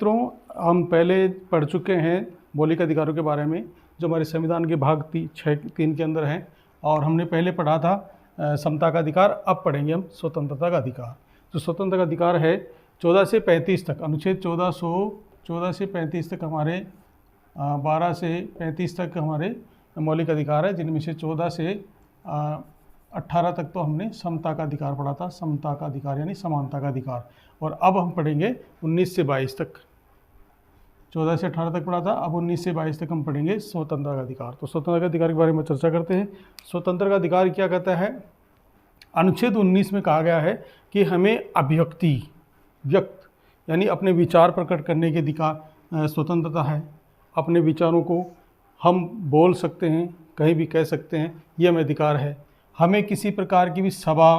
मित्रों, हम पहले पढ़ चुके हैं मौलिक अधिकारों के बारे में जो हमारे संविधान के भाग 6(3) के अंदर हैं। और हमने पहले पढ़ा था समता का अधिकार। अब पढ़ेंगे हम स्वतंत्रता का अधिकार। जो स्वतंत्रता का अधिकार है 14 से 35 तक, अनुच्छेद 14 से 35 तक हमारे 12 से 35 तक हमारे मौलिक अधिकार है, जिनमें से 14 से 18 तक तो हमने समता का अधिकार पढ़ा था। समता का अधिकार यानी समानता का अधिकार। और अब हम पढ़ेंगे 19 से 22 तक। 14 से 18 तक पढ़ा था, अब 19 से 22 तक हम पढ़ेंगे स्वतंत्रता का अधिकार। तो स्वतंत्रता का अधिकार के बारे में चर्चा करते हैं। स्वतंत्रता का अधिकार क्या कहता है? अनुच्छेद 19 में कहा गया है कि हमें अभिव्यक्ति, व्यक्त यानी अपने विचार प्रकट करने के अधिकार स्वतंत्रता है। अपने विचारों को हम बोल सकते हैं, कहीं भी कह सकते हैं, ये हमें अधिकार है। हमें किसी प्रकार की भी सभा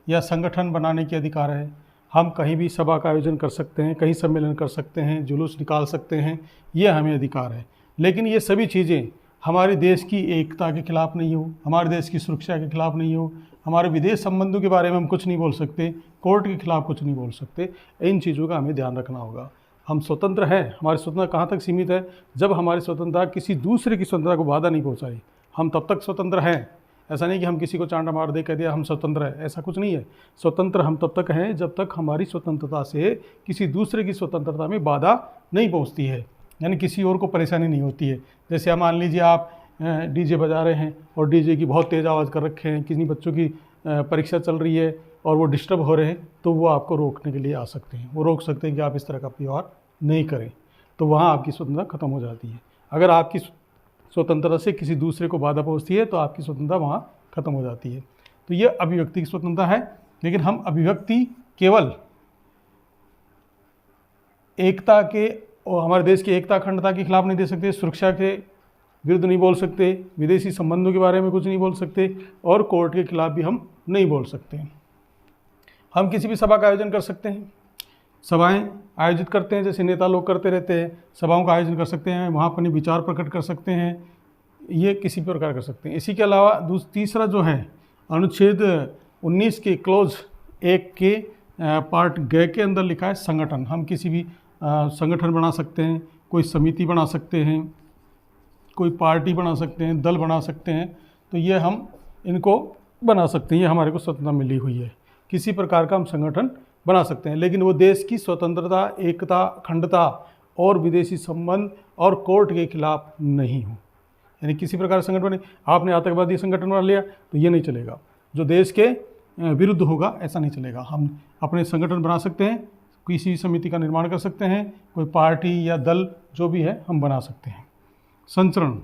या संगठन बनाने के अधिकार है। हम कहीं भी सभा का आयोजन कर सकते हैं, कहीं सम्मेलन कर सकते हैं, जुलूस निकाल सकते हैं, ये हमें अधिकार है। लेकिन ये सभी चीज़ें हमारे देश की एकता के खिलाफ नहीं हो, हमारे देश की सुरक्षा के खिलाफ नहीं हो, हमारे विदेश संबंधों के बारे में हम कुछ नहीं बोल सकते, कोर्ट के खिलाफ कुछ नहीं बोल सकते। इन चीज़ों का हमें ध्यान रखना होगा। हम स्वतंत्र हैं। हमारी स्वतंत्रता कहाँ तक सीमित है? जब हमारी स्वतंत्रता किसी दूसरे की स्वतंत्रता को बाधा नहीं पहुँचाए, हम तब तक स्वतंत्र हैं। ऐसा नहीं कि हम किसी को चांटा मार दे कह दिया हम स्वतंत्र है, ऐसा कुछ नहीं है। स्वतंत्र हम तब तक हैं जब तक हमारी स्वतंत्रता से किसी दूसरे की स्वतंत्रता में बाधा नहीं पहुंचती है, यानी किसी और को परेशानी नहीं होती है। जैसे आप मान लीजिए आप डीजे बजा रहे हैं और डीजे की बहुत तेज़ आवाज़ कर रखे हैं, किसी बच्चों की परीक्षा चल रही है और वो डिस्टर्ब हो रहे हैं, तो वो आपको रोकने के लिए आ सकते हैं। वो रोक सकते हैं कि आप इस तरह का व्यवहार नहीं करें, तो वहाँ आपकी स्वतंत्रता खत्म हो जाती है। अगर आपकी स्वतंत्रता से किसी दूसरे को बाधा पहुंचती है तो आपकी स्वतंत्रता वहाँ खत्म हो जाती है। तो ये अभिव्यक्ति की स्वतंत्रता है। लेकिन हम अभिव्यक्ति केवल एकता के और हमारे देश की एकता अखंडता के खिलाफ नहीं दे सकते, सुरक्षा के विरुद्ध नहीं बोल सकते, विदेशी संबंधों के बारे में कुछ नहीं बोल सकते, और कोर्ट के खिलाफ भी हम नहीं बोल सकते। हम किसी भी सभा का आयोजन कर सकते हैं, सभाएं आयोजित करते हैं, जैसे नेता लोग करते रहते हैं, सभाओं का आयोजन कर सकते हैं, वहाँ अपने विचार प्रकट कर सकते हैं, ये किसी प्रकार कर सकते हैं। इसी के अलावा तीसरा जो है अनुच्छेद 19 के क्लोज 1 के पार्ट ग के अंदर लिखा है संगठन। हम किसी भी संगठन बना सकते हैं, कोई समिति बना सकते हैं, कोई पार्टी बना सकते हैं, दल बना सकते हैं। तो ये हम इनको बना सकते हैं, ये हमारे को स्वतंत्रता मिली हुई है। किसी प्रकार का हम संगठन बना सकते हैं, लेकिन वो देश की स्वतंत्रता, एकता, अखंडता और विदेशी संबंध और कोर्ट के खिलाफ नहीं हो। यानी किसी प्रकार का संगठन बने, आपने आतंकवादी संगठन बना लिया तो ये नहीं चलेगा। जो देश के विरुद्ध होगा ऐसा नहीं चलेगा। हम अपने संगठन बना सकते हैं, किसी समिति का निर्माण कर सकते हैं, कोई पार्टी या दल जो भी है हम बना सकते हैं। संचरण,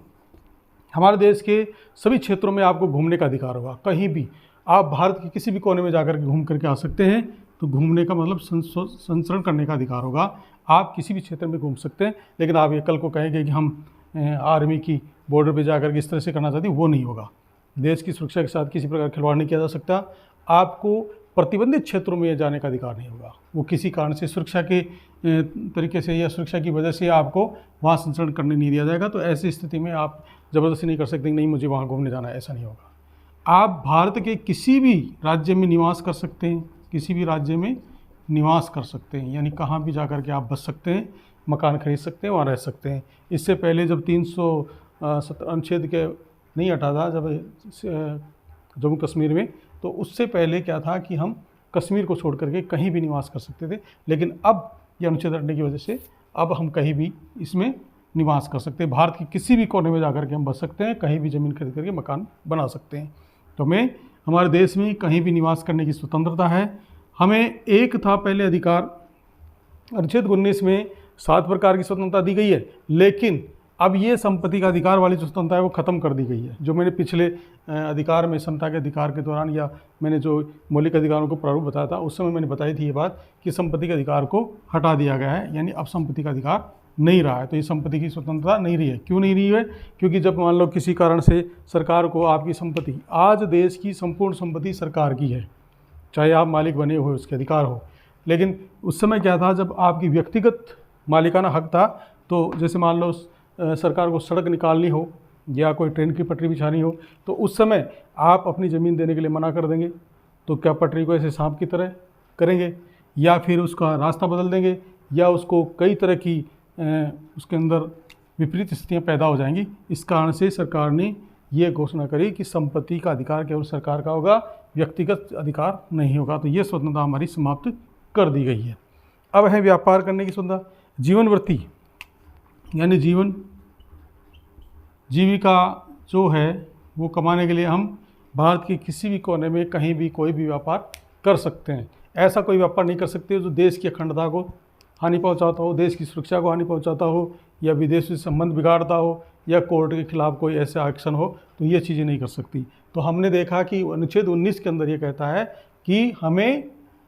हमारे देश के सभी क्षेत्रों में आपको घूमने का अधिकार होगा। कहीं भी आप भारत के किसी भी कोने में जाकर के घूम करके आ सकते हैं। तो घूमने का मतलब संचरण करने का अधिकार होगा। आप किसी भी क्षेत्र में घूम सकते हैं, लेकिन आप ये कल को कहेंगे कि हम आर्मी की बॉर्डर पे जाकर के इस तरह से करना चाहते हैं, वो नहीं होगा। देश की सुरक्षा के साथ किसी प्रकार खिलवाड़ नहीं किया जा सकता। आपको प्रतिबंधित क्षेत्रों में जाने का अधिकार नहीं होगा। वो किसी कारण से सुरक्षा के तरीके से या सुरक्षा की वजह से आपको वहाँ संचरण करने नहीं दिया जाएगा। तो ऐसी स्थिति में आप ज़बरदस्ती नहीं कर सकते, नहीं मुझे वहाँ घूमने जाना है, ऐसा नहीं होगा। आप भारत के किसी भी राज्य में निवास कर सकते हैं, किसी भी राज्य में निवास कर सकते हैं, यानी कहाँ भी जाकर के आप बस सकते हैं, मकान खरीद सकते हैं, वहाँ रह सकते हैं। इससे पहले जब 370 अनुच्छेद के नहीं हटा था जब जम्मू कश्मीर में, तो उससे पहले क्या था कि हम कश्मीर को छोड़ करके कहीं भी निवास कर सकते थे। लेकिन अब ये अनुच्छेद हटने की वजह से अब हम कहीं भी इसमें निवास कर सकते हैं। भारत के किसी भी कोने में जाकर के हम बस सकते हैं, कहीं भी ज़मीन खरीद करके मकान बना सकते हैं। तो हमें हमारे देश में कहीं भी निवास करने की स्वतंत्रता है। हमें एक था पहले अधिकार, अनुच्छेद 19 में 7 प्रकार की स्वतंत्रता दी गई है, लेकिन अब ये संपत्ति का अधिकार वाली जो स्वतंत्रता है वो ख़त्म कर दी गई है। जो मैंने पिछले अधिकार में समता के अधिकार के दौरान या मैंने जो मौलिक अधिकारों को प्रारूप बताया था उस समय मैंने बताई थी ये बात कि संपत्ति के अधिकार को हटा दिया गया है, यानी अब संपत्ति का अधिकार नहीं रहा है। तो ये संपत्ति की स्वतंत्रता नहीं रही है। क्यों नहीं रही है? क्योंकि जब मान लो किसी कारण से सरकार को आपकी संपत्ति, आज देश की संपूर्ण संपत्ति सरकार की है, चाहे आप मालिक बने हुए उसके अधिकार हो, लेकिन उस समय क्या था जब आपकी व्यक्तिगत मालिकाना हक था, तो जैसे मान लो सरकार को सड़क निकालनी हो या कोई ट्रेन की पटरी बिछानी हो, तो उस समय आप अपनी ज़मीन देने के लिए मना कर देंगे। तो क्या पटरी को ऐसे सांप की तरह करेंगे या फिर उसका रास्ता बदल देंगे या उसको कई तरह की उसके अंदर विपरीत स्थितियाँ पैदा हो जाएंगी। इस कारण से सरकार ने ये घोषणा करी कि संपत्ति का अधिकार केवल सरकार का होगा, व्यक्तिगत अधिकार नहीं होगा। तो ये स्वतंत्रता हमारी समाप्त कर दी गई है। अब है व्यापार करने की स्वतंत्रता। जीवन वृत्ति यानी जीविका जो है वो कमाने के लिए हम भारत के किसी भी कोने में कहीं भी कोई भी व्यापार कर सकते हैं। ऐसा कोई व्यापार नहीं कर सकते जो देश की अखंडता को हानि पहुंचाता हो, देश की सुरक्षा को हानि पहुंचाता हो, या विदेश से संबंध बिगाड़ता हो, या कोर्ट के खिलाफ कोई ऐसा एक्शन हो, तो ये चीज़ें नहीं कर सकती। तो हमने देखा कि अनुच्छेद 19 के अंदर ये कहता है कि हमें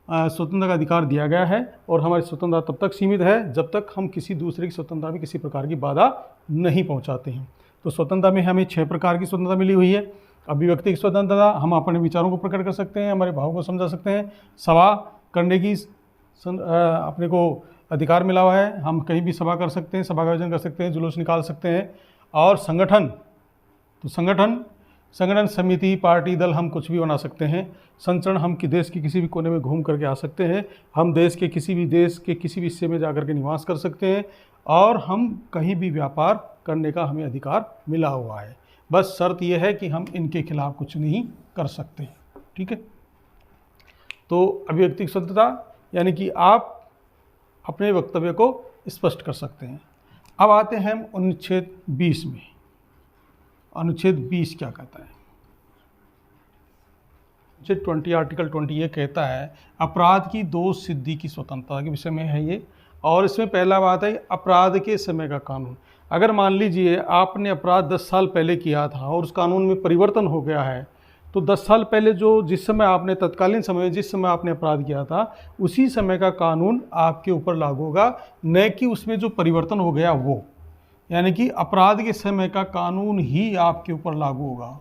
स्वतंत्रता का अधिकार दिया गया है, और हमारी स्वतंत्रता तब तक सीमित है जब तक हम किसी दूसरे की स्वतंत्रता में किसी प्रकार की बाधा नहीं पहुंचाते हैं। तो स्वतंत्रता में हमें 6 प्रकार की स्वतंत्रता मिली हुई है। अभिव्यक्ति की स्वतंत्रता, हम अपने विचारों को प्रकट कर सकते हैं, हमारे भावों को समझा सकते हैं। सभा करने की अपने को अधिकार मिला हुआ है, हम कहीं भी सभा कर सकते हैं, सभा का आयोजन कर सकते हैं, जुलूस निकाल सकते हैं। और संगठन, तो संगठन समिति, पार्टी, दल हम कुछ भी बना सकते हैं। संचरण, हम देश के किसी भी कोने में घूम करके आ सकते हैं, हम देश के किसी भी हिस्से में जाकर के निवास कर सकते हैं, और हम कहीं भी व्यापार करने का हमें अधिकार मिला हुआ है। बस शर्त यह है कि हम इनके खिलाफ कुछ नहीं कर सकते। ठीक है। तो अभिव्यक्ति की स्वतंत्रता यानी कि आप अपने वक्तव्य को स्पष्ट कर सकते हैं। अब आते हैं हम अनुच्छेद 20 में। अनुच्छेद 20 क्या कहता है? अनुच्छेद 20 आर्टिकल 20 ये कहता है अपराध की दोष सिद्धि की स्वतंत्रता के विषय में है ये। और इसमें पहला बात है अपराध के समय का कानून। अगर मान लीजिए आपने अपराध 10 साल पहले किया था और उस कानून में परिवर्तन हो गया है, तो 10 साल पहले जिस समय आपने तत्कालीन समय जिस समय आपने अपराध किया था उसी समय का कानून आपके ऊपर लागू होगा, न कि उसमें जो परिवर्तन हो गया वो। यानी कि अपराध के समय का कानून ही आपके ऊपर लागू होगा।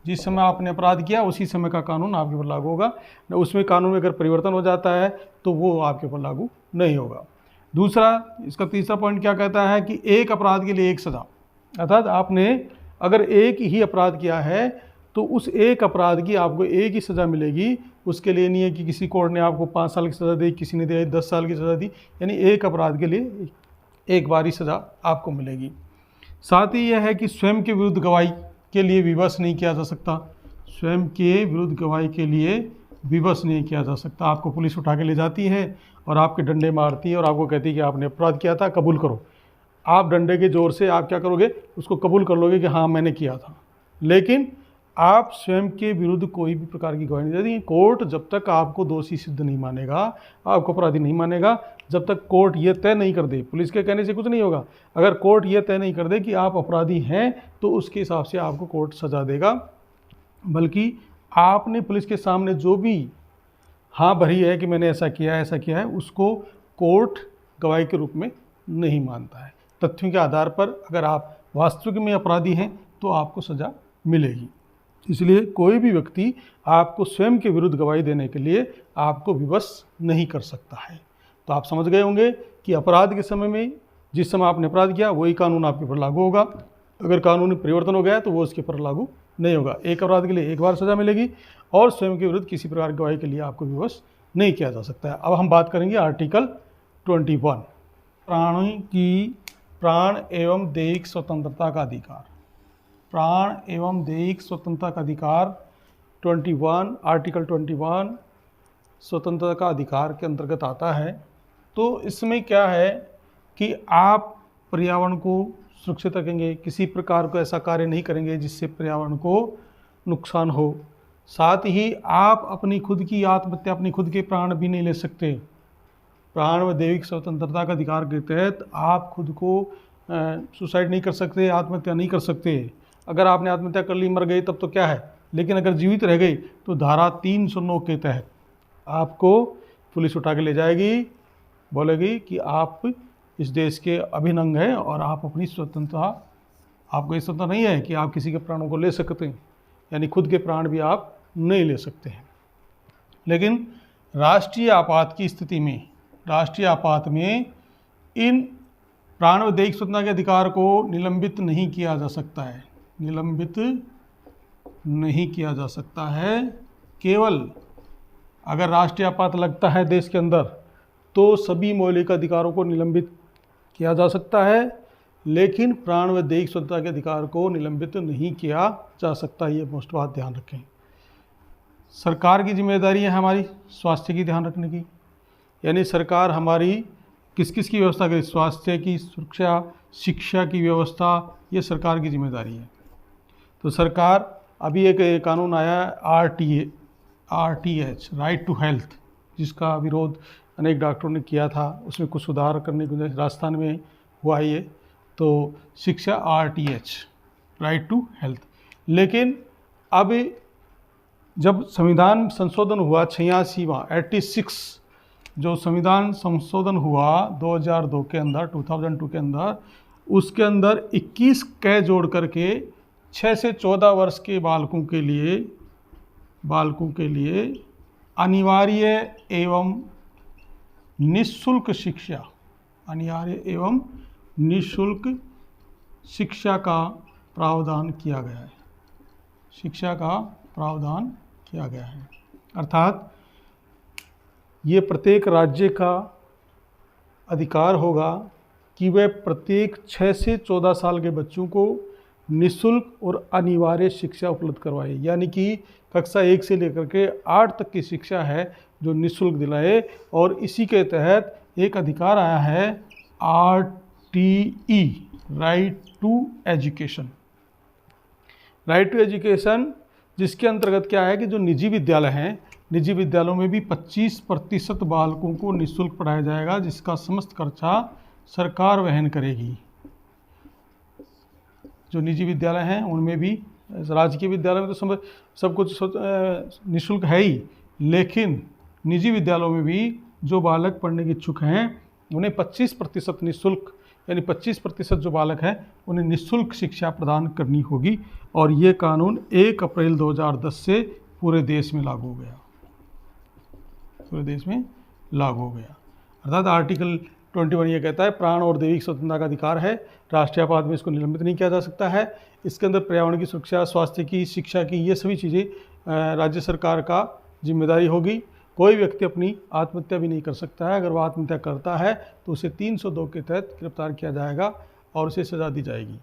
जिस समय आपने अपराध किया उसी समय का कानून आपके ऊपर लागू होगा। उसमें कानून में अगर परिवर्तन हो जाता है तो वो आपके ऊपर लागू नहीं होगा। दूसरा, इसका तीसरा पॉइंट क्या कहता है कि एक अपराध के लिए एक सज़ा। अर्थात आपने अगर एक ही अपराध किया है तो उस एक अपराध की आपको एक ही सज़ा मिलेगी। उसके लिए नहीं है कि किसी कोर्ट ने आपको 5 साल की सज़ा दी, किसी ने 10 साल की सज़ा दी। यानी एक अपराध के लिए एक बार ही सज़ा आपको मिलेगी। साथ ही यह है कि स्वयं के विरुद्ध गवाही के लिए विवश नहीं किया जा सकता। स्वयं के विरुद्ध गवाही के लिए विवश नहीं किया जा सकता। आपको पुलिस उठा के ले जाती है और आपके डंडे मारती है और आपको कहती है कि आपने अपराध किया था, कबूल करो। आप डंडे के ज़ोर से आप क्या करोगे? उसको कबूल कर लोगे कि हाँ मैंने किया था। लेकिन आप स्वयं के विरुद्ध कोई भी प्रकार की गवाही नहीं देती। कोर्ट जब तक आपको दोषी सिद्ध नहीं मानेगा, आपको अपराधी नहीं मानेगा, जब तक कोर्ट ये तय नहीं कर दे, पुलिस के कहने से कुछ नहीं होगा। अगर कोर्ट ये तय नहीं कर दे कि आप अपराधी हैं तो उसके हिसाब से आपको कोर्ट सज़ा देगा। बल्कि आपने पुलिस के सामने जो भी हाँ भरी है कि मैंने ऐसा किया है, उसको कोर्ट गवाही के रूप में नहीं मानता है। तथ्यों के आधार पर अगर आप वास्तविक में अपराधी हैं तो आपको सज़ा मिलेगी। इसलिए कोई भी व्यक्ति आपको स्वयं के विरुद्ध गवाही देने के लिए आपको विवश नहीं कर सकता है। तो आप समझ गए होंगे कि अपराध के समय में जिस समय आपने अपराध किया वही कानून आपके ऊपर लागू होगा। अगर कानून में परिवर्तन हो गया तो वो उसके ऊपर लागू नहीं होगा। एक अपराध के लिए एक बार सज़ा मिलेगी और स्वयं के विरुद्ध किसी प्रकार की गवाही के लिए आपको विवश नहीं किया जा सकता है। अब हम बात करेंगे आर्टिकल 21, प्राण एवं दैहिक स्वतंत्रता का अधिकार। प्राण एवं दैहिक स्वतंत्रता का अधिकार 21, आर्टिकल 21 स्वतंत्रता का अधिकार के अंतर्गत आता है। तो इसमें क्या है कि आप पर्यावरण को सुरक्षित रखेंगे, किसी प्रकार को ऐसा कार्य नहीं करेंगे जिससे पर्यावरण को नुकसान हो। साथ ही आप अपनी खुद की आत्महत्या, अपनी खुद के प्राण भी नहीं ले सकते। प्राण व दैहिक स्वतंत्रता का अधिकार के तहत आप खुद को सुसाइड नहीं कर सकते, आत्महत्या नहीं कर सकते। अगर आपने आत्महत्या कर ली, मर गए तब तो क्या है, लेकिन अगर जीवित रह गई तो धारा 309 के तहत आपको पुलिस उठा के ले जाएगी, बोलेगी कि आप इस देश के अभिन्न अंग हैं और आप अपनी स्वतंत्रता, आपको ये स्वतंत्रता नहीं है कि आप किसी के प्राणों को ले सकते हैं, यानी खुद के प्राण भी आप नहीं ले सकते हैं। लेकिन राष्ट्रीय आपात की स्थिति में, राष्ट्रीय आपात में इन प्राण व दैहिक स्वतंत्रता के अधिकार को निलंबित नहीं किया जा सकता है, निलंबित नहीं किया जा सकता है। केवल अगर राष्ट्रीय आपात लगता है देश के अंदर तो सभी मौलिक अधिकारों को निलंबित किया जा सकता है, लेकिन प्राण व दैहिक स्वतंत्रता के अधिकार को निलंबित नहीं किया जा सकता। ये मोस्ट बात ध्यान रखें। सरकार की जिम्मेदारी है हमारी स्वास्थ्य की ध्यान रखने की, यानी सरकार हमारी किस किस की व्यवस्था करे, स्वास्थ्य की, सुरक्षा, शिक्षा की व्यवस्था, ये सरकार की जिम्मेदारी है। तो सरकार, अभी एक कानून आया है RTS, राइट टू हेल्थ, जिसका विरोध अनेक डॉक्टरों ने किया था, उसमें कुछ सुधार करने की राजस्थान में हुआ है ये। तो शिक्षा RTS, राइट टू हेल्थ। लेकिन अब जब संविधान संशोधन हुआ 86वां 86, जो संविधान संशोधन हुआ 2002 के अंदर, 2002 के अंदर, उसके अंदर 21 क जोड़ करके 6 से 14 वर्ष के बालकों के लिए अनिवार्य एवं निःशुल्क शिक्षा, अनिवार्य एवं निःशुल्क शिक्षा का प्रावधान किया गया है। शिक्षा का प्रावधान किया गया है, अर्थात ये प्रत्येक राज्य का अधिकार होगा कि वह प्रत्येक 6 से 14 साल के बच्चों को निःशुल्क और अनिवार्य शिक्षा उपलब्ध करवाए, यानी कि कक्षा 1 से लेकर के 8 तक की शिक्षा है जो निःशुल्क दिलाए। और इसी के तहत एक अधिकार आया है RTE, right to education. Right to education, जिसके अंतर्गत क्या है कि जो निजी विद्यालय हैं, निजी विद्यालयों में भी 25% बालकों को निःशुल्क पढ़ाया जाएगा, जिसका समस्त खर्चा सरकार वहन करेगी। जो निजी विद्यालय हैं उनमें भी, राजकीय विद्यालय में तो सब कुछ निःशुल्क है ही, लेकिन निजी विद्यालयों में भी जो बालक पढ़ने के इच्छुक हैं उन्हें 25% निःशुल्क, यानी 25% जो बालक हैं उन्हें निःशुल्क शिक्षा प्रदान करनी होगी। और ये कानून 1 अप्रैल 2010 से पूरे देश में लागू हो गया, पूरे देश में लागू हो गया। अर्थात आर्टिकल 21 ये कहता है प्राण और दैहिक स्वतंत्रता का अधिकार है, राष्ट्रीय आपात में इसको निलंबित नहीं किया जा सकता है। इसके अंदर पर्यावरण की सुरक्षा, स्वास्थ्य की, शिक्षा की, ये सभी चीज़ें राज्य सरकार का जिम्मेदारी होगी। कोई व्यक्ति अपनी आत्महत्या भी नहीं कर सकता है, अगर वह आत्महत्या करता है तो उसे 302 के तहत गिरफ्तार किया जाएगा और उसे सजा दी जाएगी।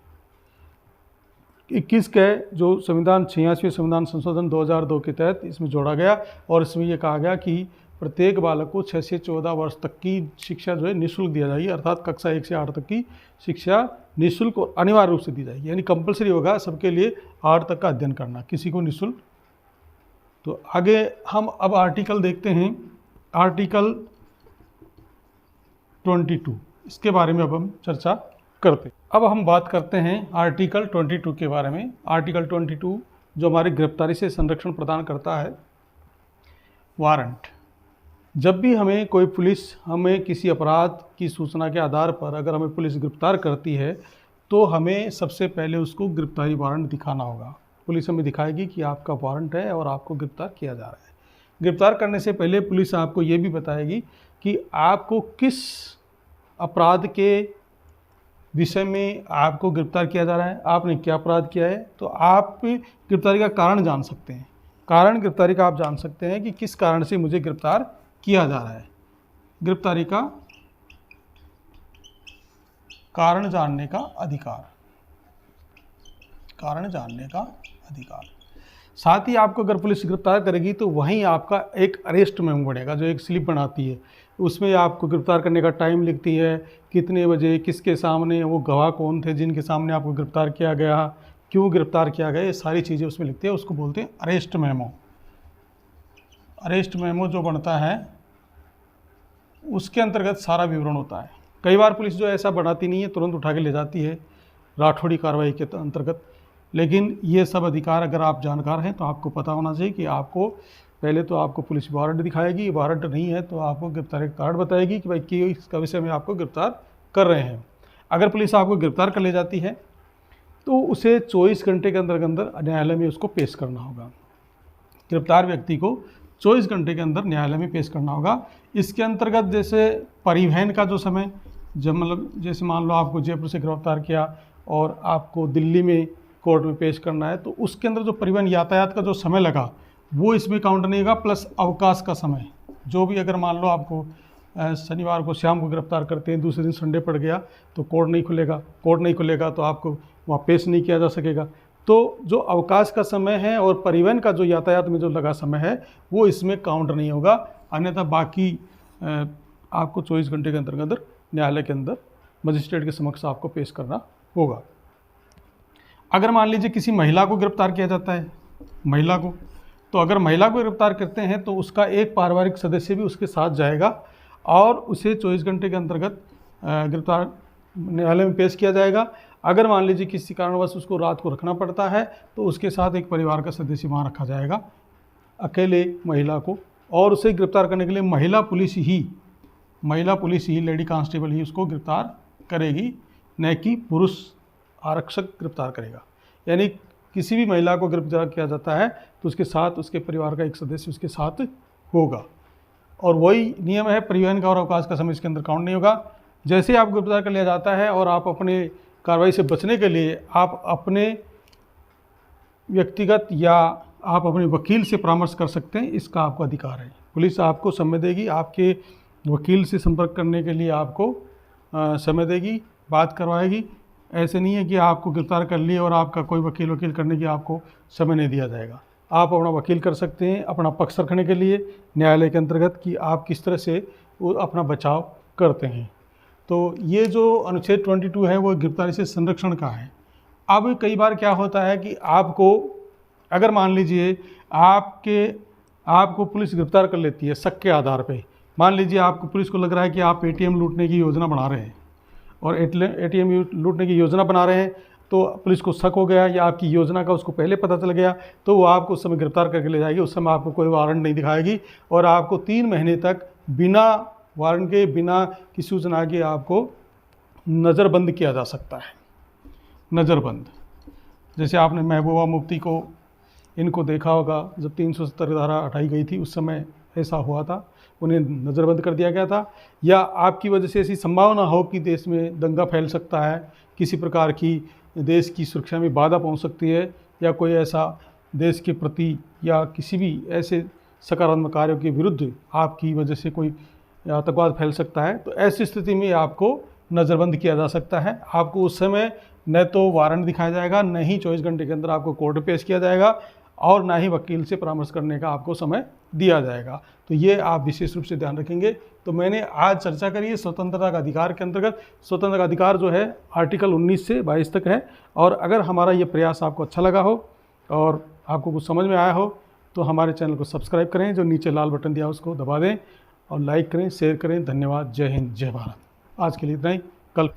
21 के जो संविधान 86वें संविधान संशोधन 2002 के तहत इसमें जोड़ा गया और इसमें यह कहा गया कि प्रत्येक बालक को 6 से 14 वर्ष तक की शिक्षा जो है निःशुल्क दिया जाएगी, अर्थात कक्षा 1 से 8 तक की शिक्षा निःशुल्क और अनिवार्य रूप से दी जाएगी, यानी कंपलसरी होगा सबके लिए 8 तक का अध्ययन करना, किसी को निःशुल्क। तो आगे हम अब आर्टिकल देखते हैं, आर्टिकल 22, इसके बारे में अब हम चर्चा करते हैं। अब हम बात करते हैं आर्टिकल 22 के बारे में। आर्टिकल 22 जो हमारी गिरफ्तारी से संरक्षण प्रदान करता है। वारंट, जब भी हमें कोई पुलिस हमें किसी अपराध की सूचना के आधार पर अगर हमें पुलिस गिरफ्तार करती है तो हमें सबसे पहले उसको गिरफ्तारी वारंट दिखाना होगा। पुलिस हमें दिखाएगी कि आपका वारंट है और आपको गिरफ्तार किया जा रहा है। गिरफ्तार करने से पहले पुलिस आपको ये भी बताएगी कि आपको किस अपराध के विषय में आपको गिरफ्तार किया जा रहा है, आपने क्या अपराध किया है। तो आप गिरफ्तारी का कारण जान सकते हैं। कारण गिरफ्तारी का आप जान सकते हैं कि किस कारण से मुझे गिरफ्तार किया जा रहा है। गिरफ्तारी का कारण जानने का अधिकार, कारण जानने का अधिकार। साथ ही आपको अगर पुलिस गिरफ्तार करेगी तो वहीं आपका एक अरेस्ट मेमो बनेगा, जो एक स्लिप बनाती है, उसमें आपको गिरफ्तार करने का टाइम लिखती है, कितने बजे, किसके सामने, वो गवाह कौन थे जिनके सामने आपको गिरफ्तार किया गया, क्यों गिरफ्तार किया गया, ये सारी चीज़ें उसमें लिखती है। उसको बोलते हैं अरेस्ट मेमो। अरेस्ट मेमो जो बनता है उसके अंतर्गत सारा विवरण होता है। कई बार पुलिस जो ऐसा बनाती नहीं है, तुरंत उठा के ले जाती है राठौड़ी कार्रवाई के अंतर्गत। लेकिन ये सब अधिकार अगर आप जानकार हैं तो आपको पता होना चाहिए कि आपको पहले तो आपको पुलिस वारंट दिखाएगी, वारंट नहीं है तो आपको गिरफ्तारी का कार्ड बताएगी कि भाई कि इसका विषय में आपको गिरफ्तार कर रहे हैं। अगर पुलिस आपको गिरफ्तार कर ले जाती है तो उसे 24 घंटे के अंदर न्यायालय में उसको पेश करना होगा। गिरफ्तार व्यक्ति को 24 घंटे के अंदर न्यायालय में पेश करना होगा। इसके अंतर्गत जैसे परिवहन का जो समय, जब मतलब जैसे मान लो आपको जयपुर से गिरफ्तार किया और आपको दिल्ली में कोर्ट में पेश करना है, तो उसके अंदर जो परिवहन यातायात का जो समय लगा वो इसमें काउंट नहीं होगा, प्लस अवकाश का समय। जो भी अगर मान लो आपको शनिवार को शाम को गिरफ्तार करते हैं, दूसरे दिन संडे पड़ गया तो कोर्ट नहीं खुलेगा तो आपको वहाँ पेश नहीं किया जा सकेगा। तो जो अवकाश का समय है और परिवहन का जो यातायात में जो लगा समय है वो इसमें काउंट नहीं होगा, अन्यथा बाकी आपको 24 घंटे के अंदर न्यायालय के अंदर मजिस्ट्रेट के समक्ष आपको पेश करना होगा। अगर मान लीजिए किसी महिला को गिरफ्तार किया जाता है, महिला को, तो अगर महिला को गिरफ्तार करते हैं तो उसका एक पारिवारिक सदस्य भी उसके साथ जाएगा और उसे 24 घंटे के अंतर्गत गिरफ्तार न्यायालय में पेश किया जाएगा। अगर मान लीजिए किसी कारणवश उसको रात को रखना पड़ता है तो उसके साथ एक परिवार का सदस्य वहाँ रखा जाएगा, अकेले महिला को, और उसे गिरफ्तार करने के लिए महिला पुलिस ही लेडी कांस्टेबल ही उसको गिरफ्तार करेगी, न कि पुरुष आरक्षक गिरफ्तार करेगा। यानी किसी भी महिला को गिरफ्तार किया जाता है तो उसके साथ उसके परिवार का एक सदस्य उसके साथ होगा। और वही नियम है, परिवहन का और अवकाश का समय इसके अंदर काउंट नहीं होगा। जैसे आप गिरफ्तार कर लिया जाता है और आप अपने कार्रवाई से बचने के लिए आप अपने व्यक्तिगत या आप अपने वकील से परामर्श कर सकते हैं, इसका आपको अधिकार है। पुलिस आपको समय देगी, आपके वकील से संपर्क करने के लिए आपको समय देगी, बात करवाएगी। ऐसे नहीं है कि आपको गिरफ्तार कर लिए और आपका कोई वकील करने की आपको समय नहीं दिया जाएगा। आप अपना वकील कर सकते हैं अपना पक्ष रखने के लिए न्यायालय के अंतर्गत कि आप किस तरह से वो अपना बचाव करते हैं। तो ये जो अनुच्छेद 22 है वो गिरफ्तारी से संरक्षण का है। अब कई बार क्या होता है कि आपको अगर मान लीजिए आपको पुलिस गिरफ्तार कर लेती है शक के आधार पे, मान लीजिए आपको पुलिस को लग रहा है कि आप एटीएम लूटने की योजना बना रहे हैं और एटीएम लूटने की योजना बना रहे हैं, तो पुलिस को शक हो गया या आपकी योजना का उसको पहले पता चल गया तो वो आपको उस समय गिरफ्तार करके ले जाएगी। उस समय आपको कोई वारंट नहीं दिखाएगी और आपको 3 महीने तक बिना वारंट के, बिना किसी सूचना के आपको नज़रबंद किया जा सकता है। नज़रबंद, जैसे आपने महबूबा मुफ्ती को इनको देखा होगा, जब 370 धारा हटाई गई थी उस समय ऐसा हुआ था, उन्हें नज़रबंद कर दिया गया था। या आपकी वजह से ऐसी संभावना हो कि देश में दंगा फैल सकता है, किसी प्रकार की देश की सुरक्षा में बाधा पहुंच सकती है, या कोई ऐसा देश के प्रति या किसी भी ऐसे सकारात्मक कार्यों के विरुद्ध आपकी वजह से कोई आतंकवाद फैल सकता है, तो ऐसी स्थिति में आपको नज़रबंद किया जा सकता है। आपको उस समय न तो वारंट दिखाया जाएगा, न ही 24 घंटे के अंदर आपको कोर्ट में पेश किया जाएगा और ना ही वकील से परामर्श करने का आपको समय दिया जाएगा। तो ये आप विशेष रूप से ध्यान रखेंगे। तो मैंने आज चर्चा करी है स्वतंत्रता का अधिकार के अंतर्गत। स्वतंत्रता का अधिकार जो है आर्टिकल 19 से 22 तक है। और अगर हमारा ये प्रयास आपको अच्छा लगा हो और आपको कुछ समझ में आया हो तो हमारे चैनल को सब्सक्राइब करें, जो नीचे लाल बटन दिया उसको दबा दें और लाइक करें, शेयर करें। धन्यवाद। जय हिंद, जय भारत। आज के लिए इतना ही। कल